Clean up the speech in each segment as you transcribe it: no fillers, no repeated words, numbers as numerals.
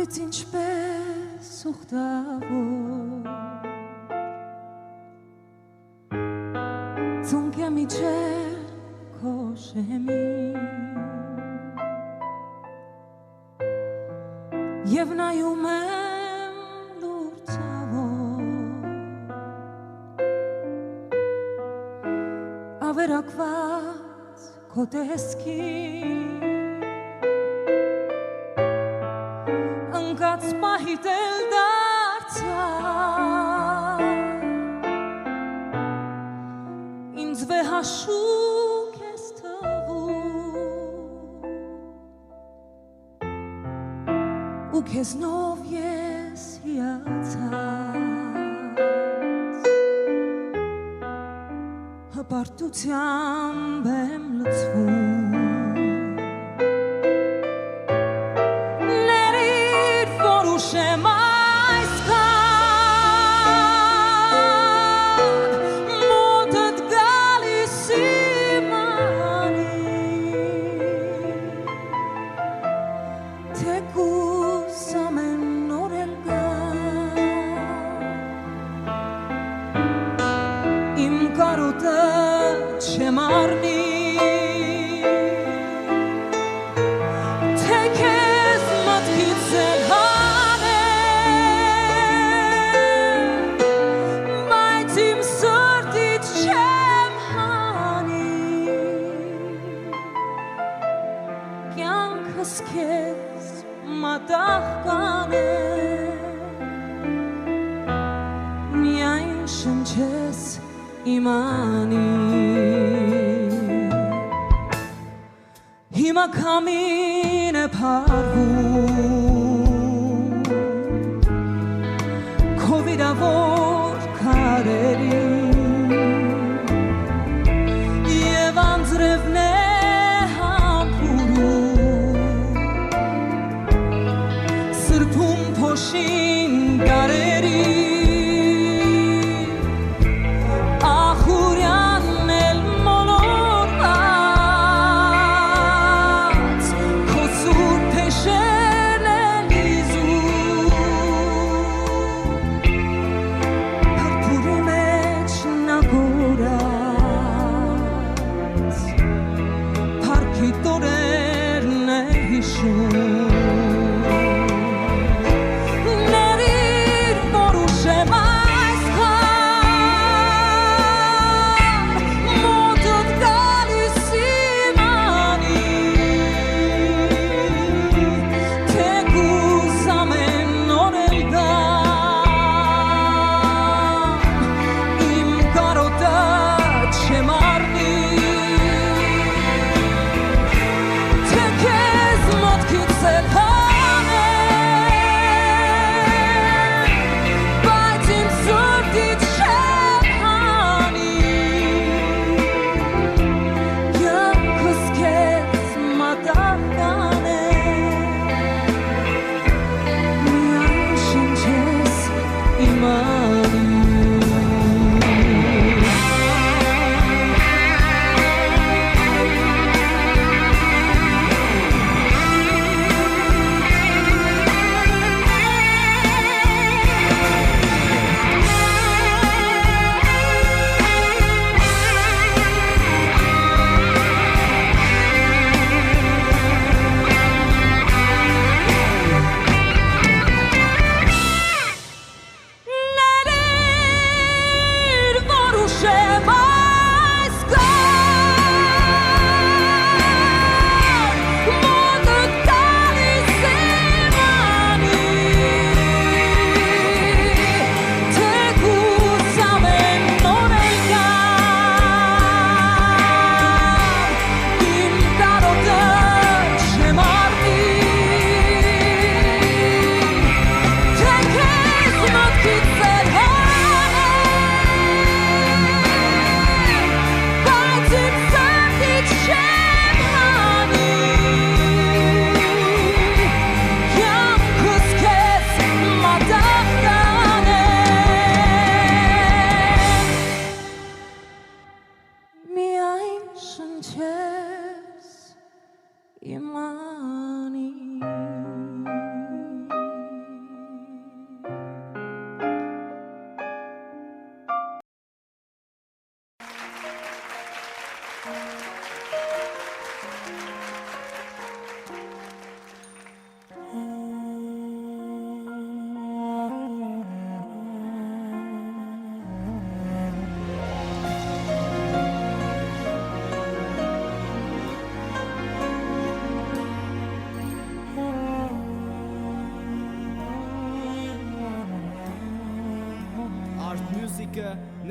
Բայց ինչպես ուխտավոր Ծունկե միջեր քո շեմին Եվ նայում եմ լուրձավոր Ավերակված քո տեսքին Ընկած պահիտ էլ դարձավ Ինձ վեհաշուկ ես թվում Ու քեզնով ես հիացած Հպարտությամբ եմ լցվում Շեմ այսքան մոտդ գալիս իմ անի թեկուզ ամեն օր էլ գա իմ կարոտը չեմ առնի թե քեզ մտքից էլ Քեզ մատաղ կանեմ Միայն շնչես իմ անին Հիմա քամին է փարվում Քո վիրավոր քարերին Եվ անձրևն է Փոշին գարերի ախուրյանն էլ մոլորած քո սուրբ փեշերն էլ իզում փրփուրի մեջ նա գորած փառքի տորերն է հիշում Imani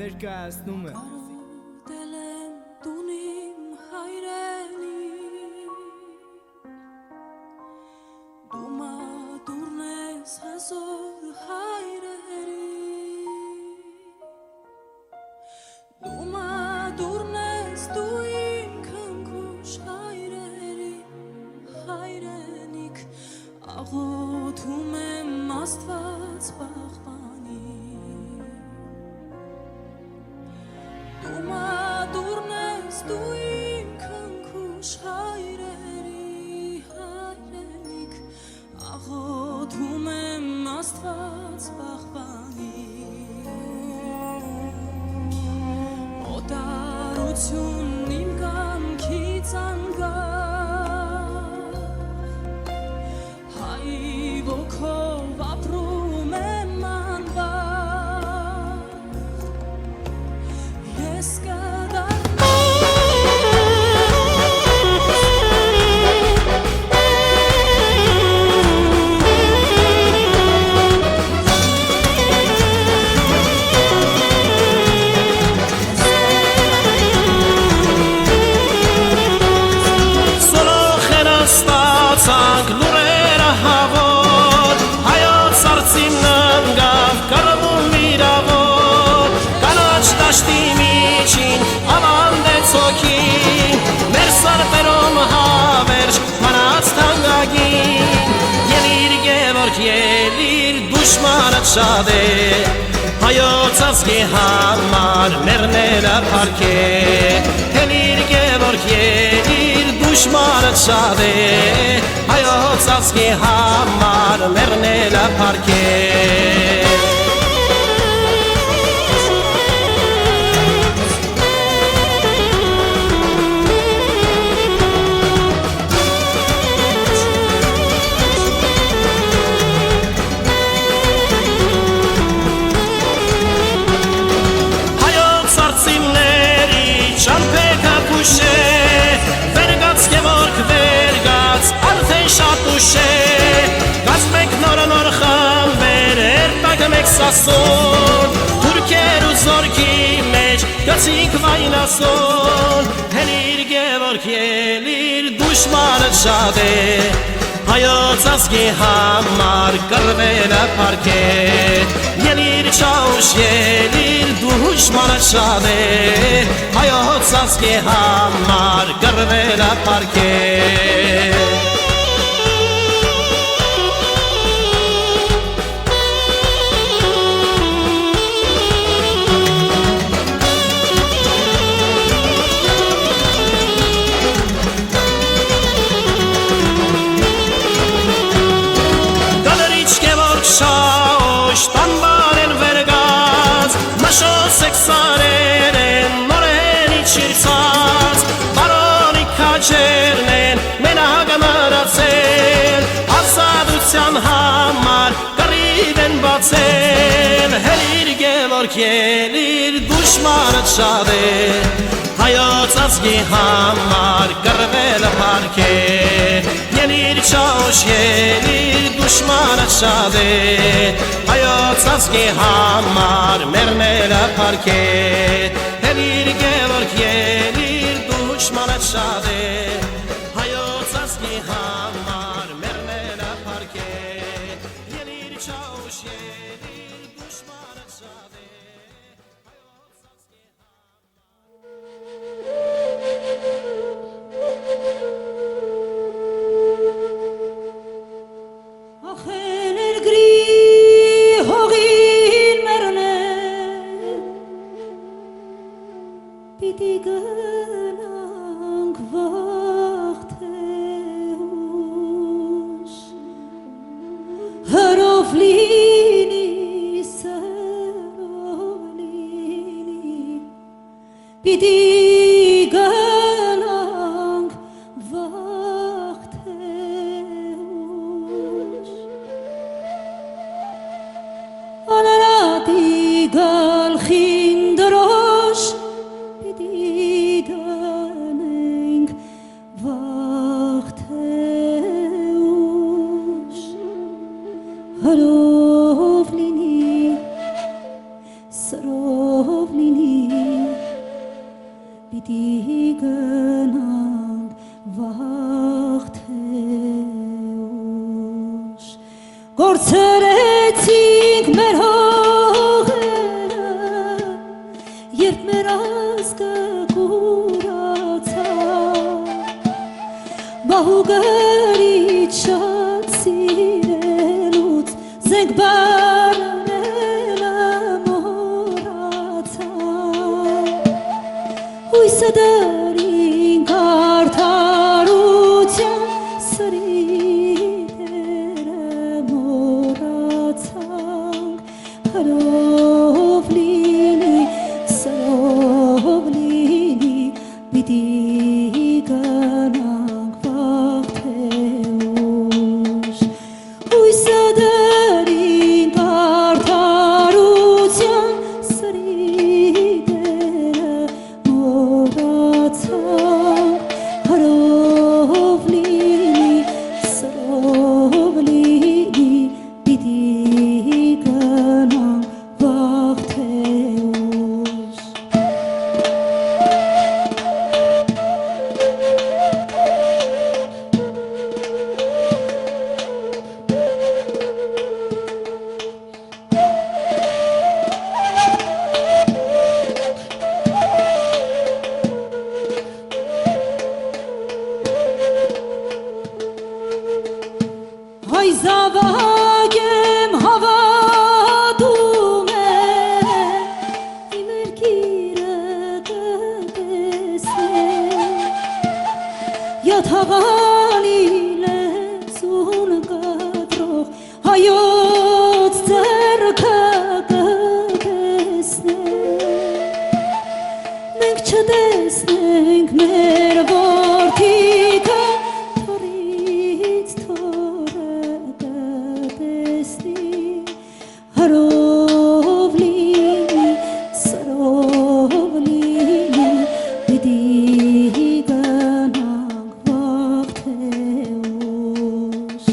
ներկայացնում է Կարոտել եմ տունիմ հայրենի Դու մատուրն ես հզոր հայրերի Դու մատուրն ես դու իմ քնքուշ հայրերի Հայրենիք աղոթում եմ Աստված պահպանի Դու մատուրն ես դու իմ քնքուշ հայրերի հայրենիք աղոթում եմ Աստված պահպանի Օտարություն իմ կամքից անկախ Հայ ոգով ապրում եմ անվախ Ես Ելիր դուշմանդ շատ է Հայոց ազգի համար մեռնելը փառք է Հելիր Գևորգ Ելիր դուշմանդ շատ է Հայոց ազգի համար մեռնելը փառք է Վերգաց Գևորգ վերգաց արդեն շատ ուշ է Գացմեք նոր խմբեր երբակ մեկ սասուն Թուրքեր ու զորքի մեջ գցինք վայնասուն Հելիր Գևորգ Ելիր դուշմանդ շատ է Հայոց ազգի համար կռվելը փառք է Ելիր Չաուշ Ելիր դուշմանդ շատ է Հայոց ազգի համար կռվելը փառք է Սարեր են նորենի չիրցած Բարոնի քաջերն են մենակ մրացել Ազատության համար կռիվ են բացել Հելիր Գևորգ Ելիր դուշմանդ շատ է Հայոց ազգի համար կռվելը փառք է Ելիր Չաուշ Ելիր դուշմանդ շատ է Հայոց ազգի համար մեռնելը փառք է Հելիր Գևորգ Ելիր դուշմանդ շատ է Հայոց ազգի համար մեռնելը փառք է Ելիր Չաուշ Ելիր դուշմանդ շատ է Պիտի գնանք վաղթեուս Հրով լինի, սրով լինի Պիտի գնանք վաղթեուս Անարատի գալխին դրոշ Դանենք վաղթեուս Հրով լինի, սրով լինի պիտի գնանք վաղթեուշ Գործրեցինք մեր հողերը Երբ մեր ազգը կուրացավ Բահուգարից շատ սիրելուց Զենք բարանելը մորացավ Հույսը դրինք արդարության Սրիտերը մորացանք Հրով լինի, սրով լինի Պիտի գնանք վաղթեուշ Հույսը դրինք արդարության Սրիտերը մորացանք Հրով լինի, սրով լինի Պիտի գնանք վաղթեուշ Հայ զավակ եմ հավատում իմ երկիրը կտեսնեմ Յաթաղանի լեզուն կտրող հայոց ձեռքը կտեսնեմ Մենք չտեսնենք մեր որդիքը թորից թորը կտեսնի Հրով լինի, սրով լինի Պիտի գնանք վաղթեուշ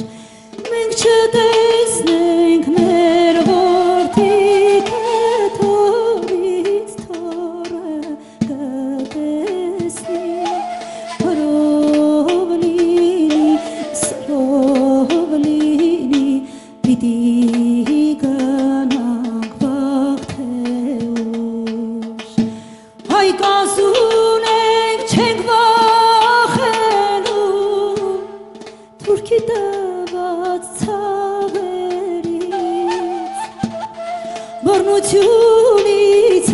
Մենք չտեսնենք մեր որդիքը թորից թորը կտեսնի Հրով լինի, սրով լինի Պիտի գնանք վաղթեուշ Հայ կազուն ենք չենք վախենում Թուրքի տված ցավերից Բռնությունից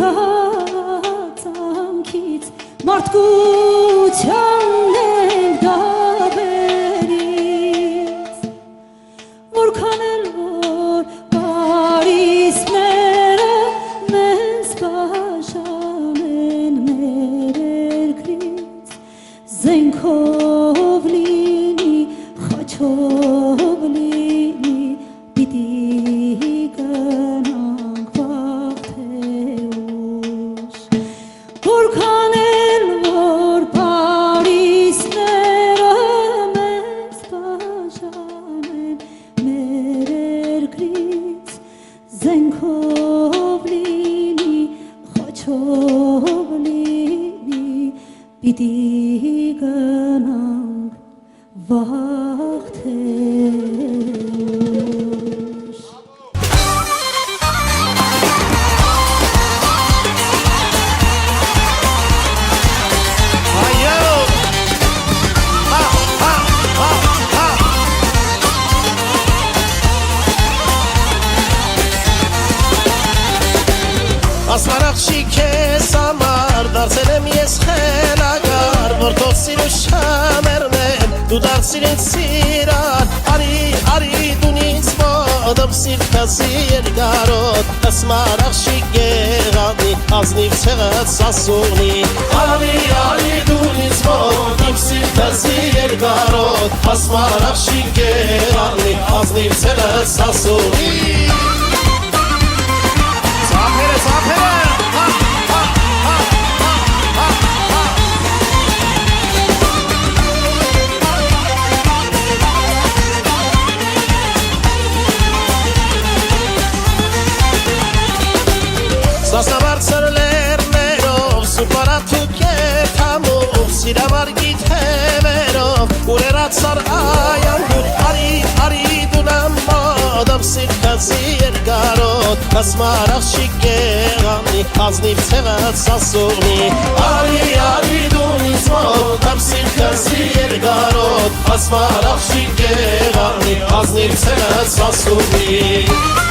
հացանքից Մարդկությանն ենք դավերից Որքան էլ որ պարիսները մեզ բաժանեն մեր երկրից Զենքով լինի, խաչով լինի Պիտի գնանք վաղթեուշ Որքան էլ որ պարիսները մեզ բաժանեն մեր երկրից Զենքով լինի, խաչով լինի Պիտի գնանք վաղթեուշ Այո Հա հա հա հա Ասարախշի քեզ համար դարձել եմ ես խելագար Որ թող սիրու շամերն են դու դարձիր ինձ սիրան Արի դունից ոտով սիրտքս երկարոտ Ասարախշի գեղանի ազնիվ ցեղած սասունի Արի դունից ոտով սիրտքս երկարոտ Ասարախշի գեղանի ազնիվ ցեղած սասունի Սափերը հա հա հա հա հա հա Սասնաբարձր լերներով սուպարաթու կետ սիրքացի երկարոտ Ասմարախ շիկեղանի Ազնիվ ցեղած սասունի Արի դուն ինձ մոտ Ամ սիրքացի երկարոտ Ասմարախ շիկեղանի Ազնիվ ցեղած սասունի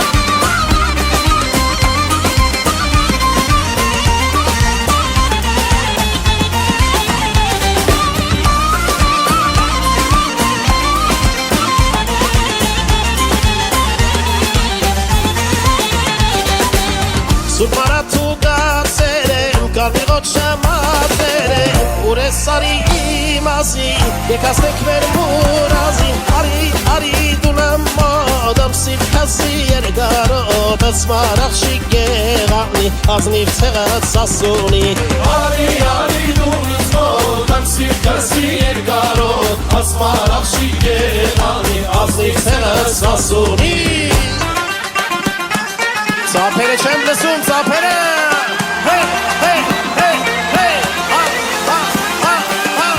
Սուր մարաթու գացեր եմ, կարմիղոտ շամատեր եմ Ուր է սարի իմ ազին, եկասնեք մեր մուրազին Արի դունամ մոդամ սիրքասի երգարոտ Ասմարախ շիկեղանի, ազնիվ ցեղած սասունի Արի դուն ինձ մոդամ սիրքասի երգարոտ Ասմարախ շիկեղանի, ազնիվ ցեղած սասունի Ծափերը չեմ լսում, ծափերը Հեյ, հեյ, հեյ, հեյ Հա, հա, հա, հա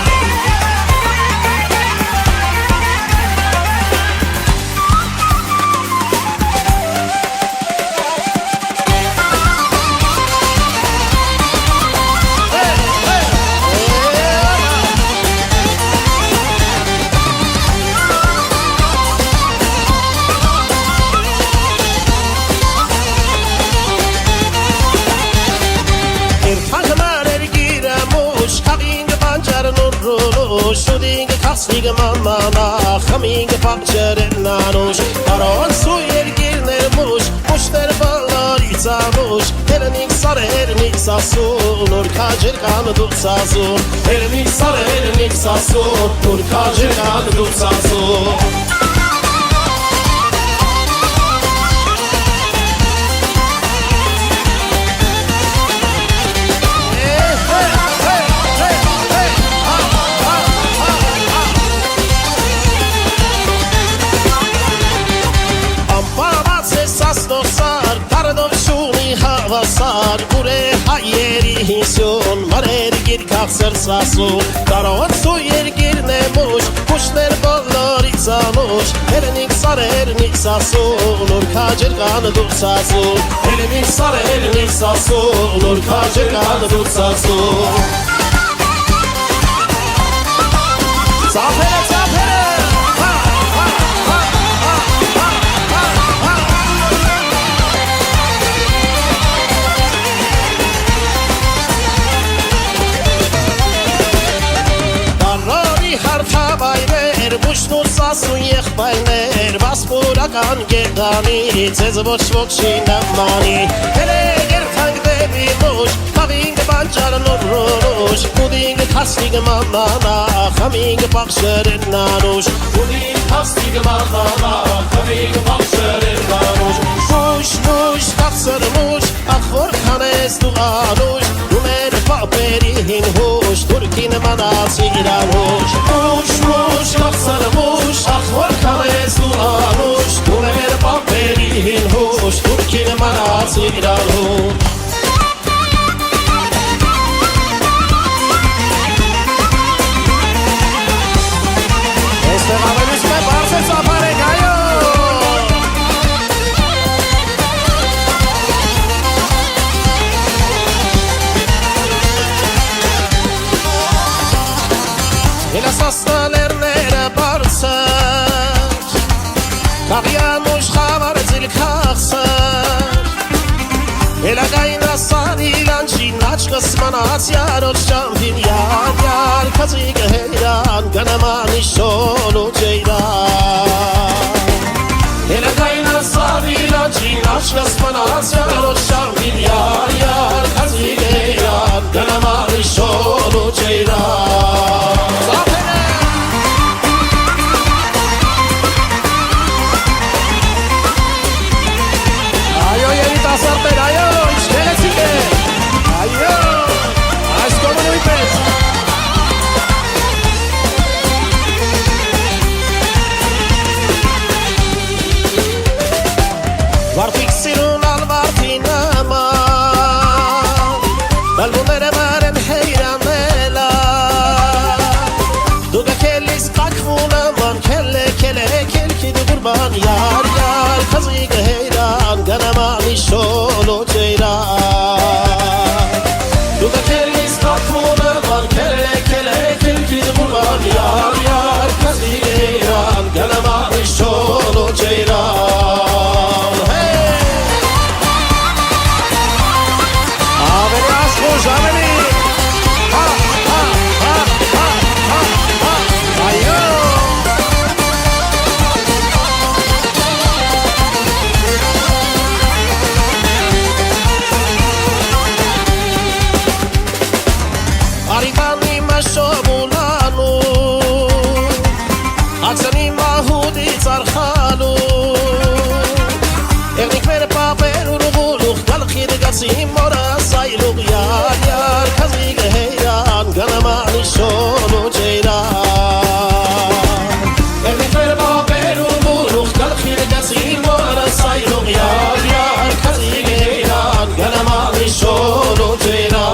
Շուդինգ կասնիգ մամանա, խմինգ պակչերեն նանուշ Կարոն սու երգիրներ մուշ, մուշներ բալարից ամուշ Հերնիկ սար հերնիկ սասուն, ուր կաջեր կան դուք սասուն Հերնիկ սար հերնիկ սասուն, ուր կաջեր կան դուք սասուն Հավասար ուր է հայերի հինսյուն Մարեր գիրքախ սրսասուն Կարոտ սու երգիրն է մուշ Մուշներ բոլորից ամուշ Հերնիկ սար հերնիկ սասուն Ուր կաջեր կան դուք սասուն Հերնիկ սար հերնիկ սասուն Ուր կաջեր կան դուք սասուն Ծափերը, ծափերը Հարթավայրեր, մուշն ու սասուն եղբայրներ Վասպուրական գեղանի, ձեզ ոչ ոքի նմանի Հերեկ երթանք դեպի մուշ, խավինգ բանջարն ու ռուշ Կուդինգ կասնիգ մամանա, խամինգ պաղշերեն նանուշ Կուդինգ կասնիգ մամանա, խամինգ պաղշերեն նանուշ Մուշ, կաղսր մուշ, ախոր կանես դու անուշ Դու մեր պապերին հուշ, թուրքին մանացի իրանուշ Մուշ, կաղսր մուշ, ախոր կանես դու անուշ Դու մեր պապերին հուշ, թուրքին մանացի իրանուշ Եստեղ ավելուց մե բարսե ծապարեք այո Հիլասաստաներները բարսեր Կաղյան ուշ խավար ձիլ կաղսեր Հելագայն ասան իլանչին աչկս մանած յարոց ճամփին յար Կազիգ հեյրան գնաման իշոն ու ջեյրան Հելագայն ասան իլանչին աչկս մանած յարոց ճամփին յար Կազիգ հեյրան գնաման իշոն ու ջեյրան Ասարտեր, այո, ինչքերեցիկ է, այո, այս կոմը նույնպես Վարդիկ սիրուն ալ վարդի նման Դալվում էր է մար Kazdigeran Ganamani Sholo Jairan Hey Aveni Asmo Jameni Ha ha ha ha ha ha Ayo Arivani Mashobulanu Aksani Mahudi Zarkhanu Ernik Mer Paper Uruguluk Galkhid Gatsim Mora Sailuk Yar Yar Kazig Heiran Ganamani Sholo Jairan Ernik Mer Paper Uruguluk Galkhid Gatsim Mora Sailuk Yar Yar Kazig Heiran Ganamani Sholo Jairan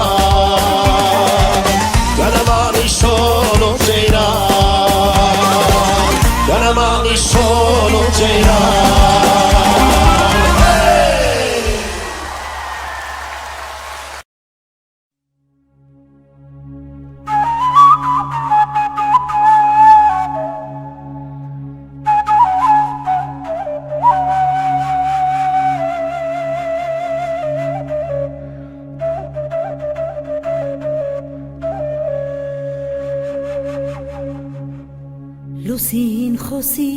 Ganamani Sholo Jairan Ganamani Sholo Jairan Hey Lusin khosir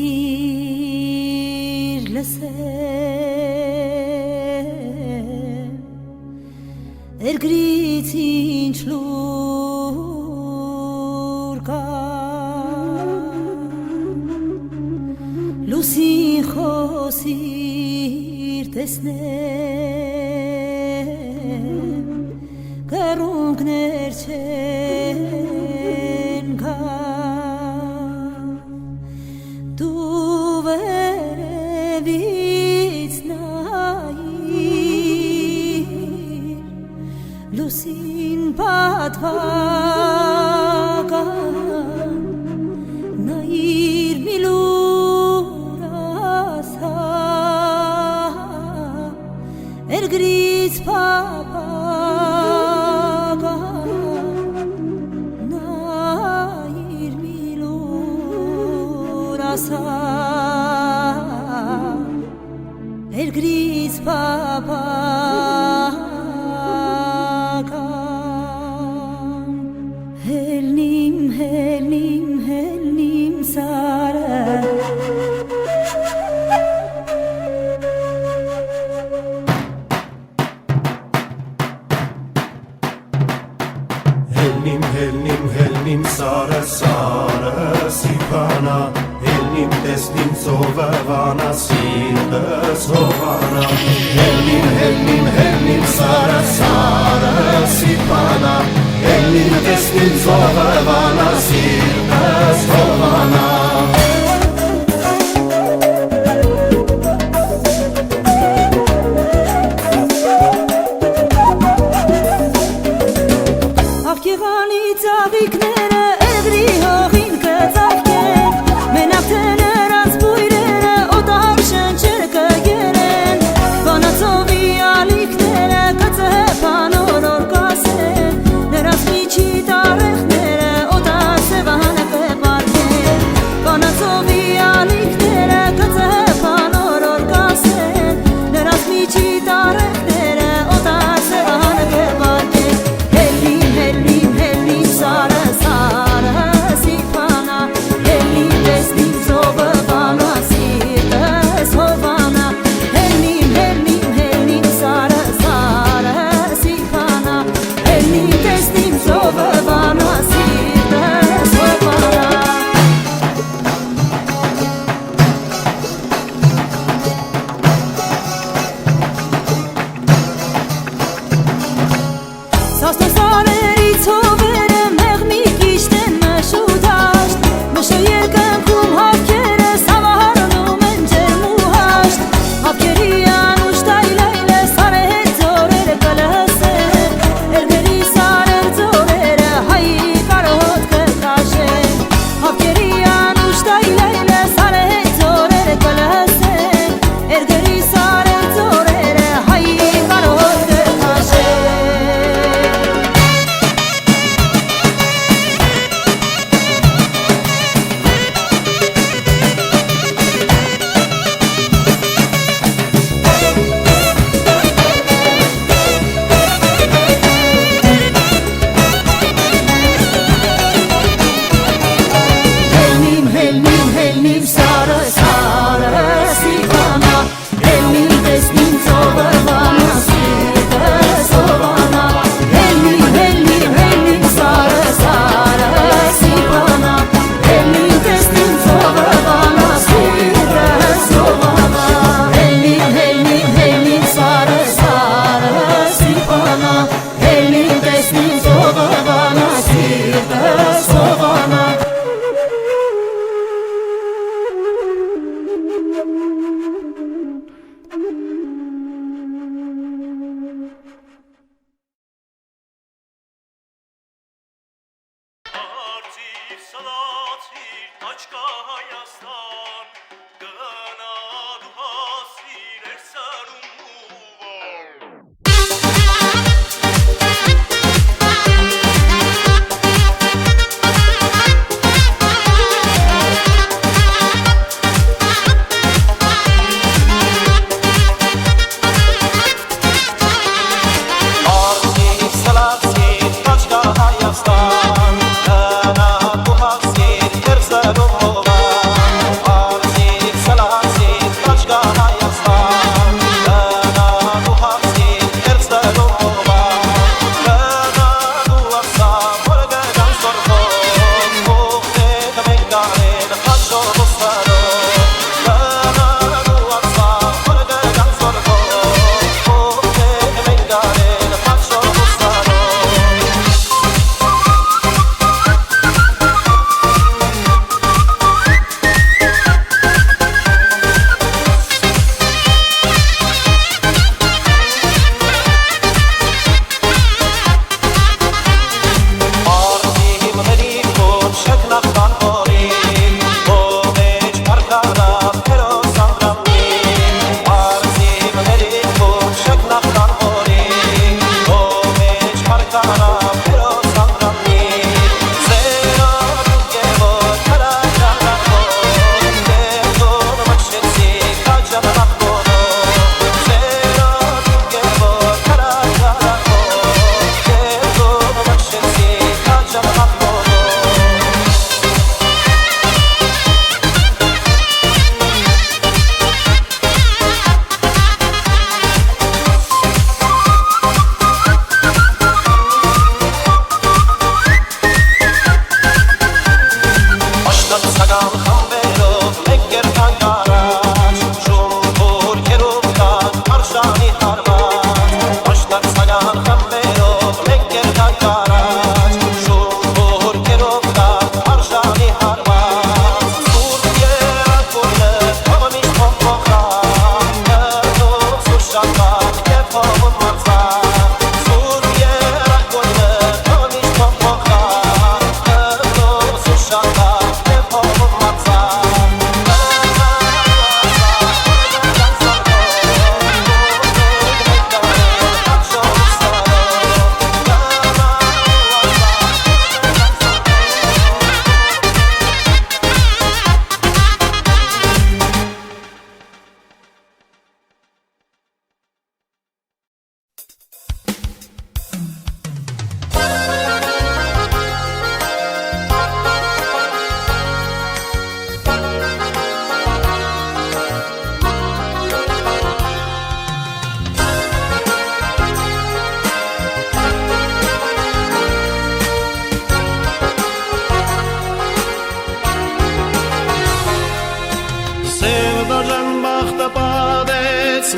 lesem Ergritin shlurka Lusin khosir tesnem Garung nerchen ka Tu verevits nair Lusin patvagan Nair milurasa Ergrits papagan Nair milurasa Ergrits papagan Helnim, helnim, helnim sara Helnim, helnim, helnim, sara, sara, sipana Helnim, teslim, sovavana, sirda, sovana Helnim, helnim, helnim, sara, sara, sipana Helnim, teslim, sovavana, sirda, sovana Աղկեղանի ծաղիկները էգրի հողին կծաղկեն Մենակ թե նրանց բույրերը օտար շնչեր կգերեն Բանացովի ալիքները կծհեպան օրոր կասեն Նրանց միջի տարեխները օտար սևանը կպարկեն Բանացովի ալիքները կծհեպան օրոր կասեն Նրանց միջի տարեխները օտար սևանը կպարկեն Hellim, hellim, sara, sara, sipana Hellim, teslim, zovavana, sirda, sovana Hellim, hellim, hellim, sara, sara, sipana Hellim, teslim, zovavana, sirda, sovana Սաստոսարերից հովերը մեղմիկ իշտեն մշուտաշտ Մշո երկնքում հավքերը սավահարնում են ջերմուհաշտ Հավքերի անուշ տայլայլը սարը հետ ձորերը կլհսեն Էրգերի սարեր ձորերը հայի կարոտ կտաշեն Հավքերի անուշ տայլայլը սարը հետ ձորերը կլհսեն Էրգերի սարեր ձորերը հայի կարոտ կտաշեն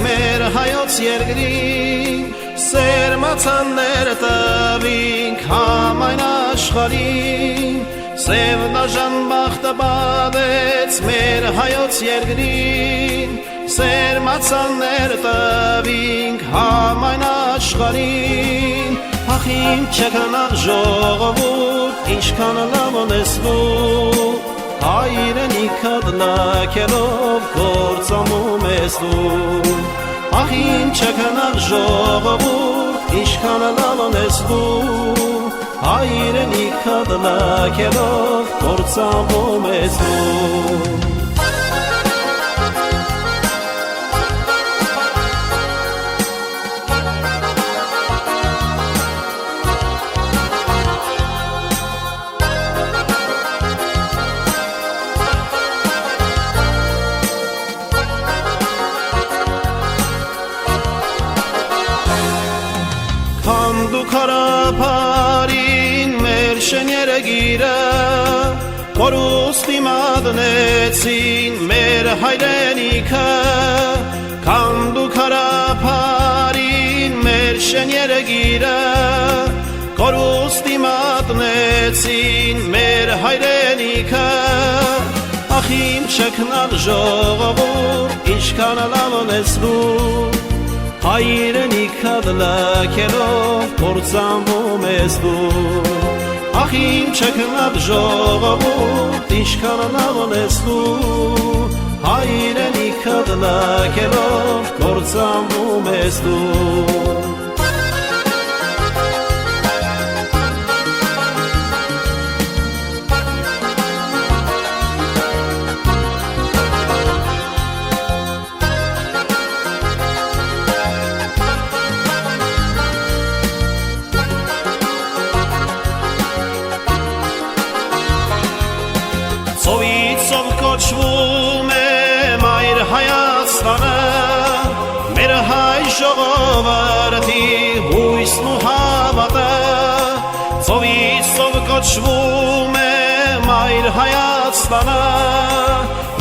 մեր հայոց երկրին սերմացաններ տվինք համայն աշխարհին սև դաժան բախտը բադեց մեր հայոց երկրին սերմացաններ տվինք համայն աշխարհին ախին չկնար ժողովուրդ ինչքան լավ ունեսնու հայրենիքդ լակելով գործամում ես դու ախին չկնար ժողովուրդ ինչքան լավ ունես դու հայրենիքդ լակելով գործամում ես դու Քարափարին մեր շեները գիրը Կորուստի մատնեցին մեր հայրենիքը Քանդու քարափարին մեր շեները գիրը Կորուստի մատնեցին մեր հայրենիքը Ախ իմ չքնալ ժողովուրդ ինչքան լավ ունես դու հայրենիքդ լակելով կործանվում ես դու Ախիմ չքնած ժողովուրդ ինչքան լավնեսնու հայրենիքը դնակելով կործանում ես դու Ծովիցով կոչվում է մայր Հայաստանը մեր հայ ժողովրդի հույսն ու հավատը Ծովիցով կոչվում է մայր Հայաստանը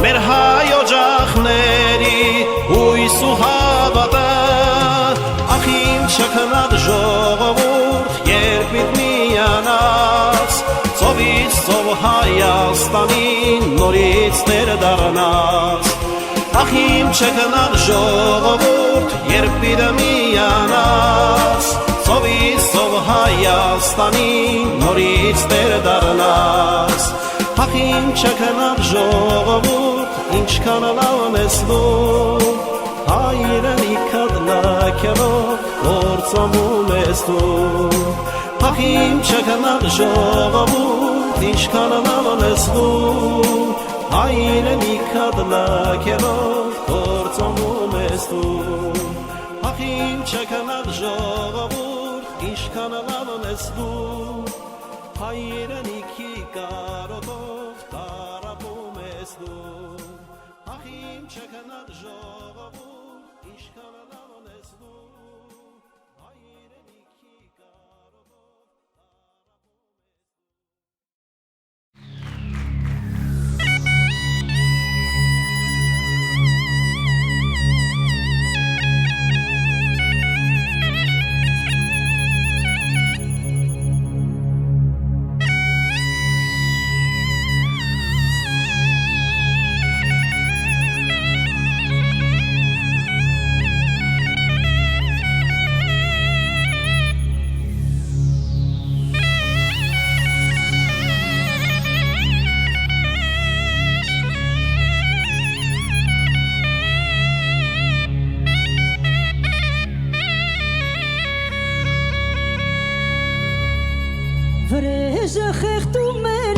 մեր հայ օջախների հույս ու հավատը ախ իմ չքնած ժողովուրդ երբ միանաց Ծովից ծով Հայաստանին նորից տեր դառնաց Ախ իմ չքնած ժողովուրդ երբ միանաց Ծովից ծով Հայաստանին նորից տեր դառնաց Ախ իմ չքնած ժողովուրդ ինչքան լավն ես դու հայրենիքը դնակելով կործանում ես դու Ախ իմ չքնած ժողովուրդ ինչքան լավն ես դու հայրենիքը դնակելով կործանում ես դու Ախ իմ չքնած ժողովուրդ ինչքան լավն ես դու հայրենիքի կարոտով տարապում ես դու Ախ իմ չքնած ժողովուրդ ինչքան լավն ես դու Վրեժը խեղդում է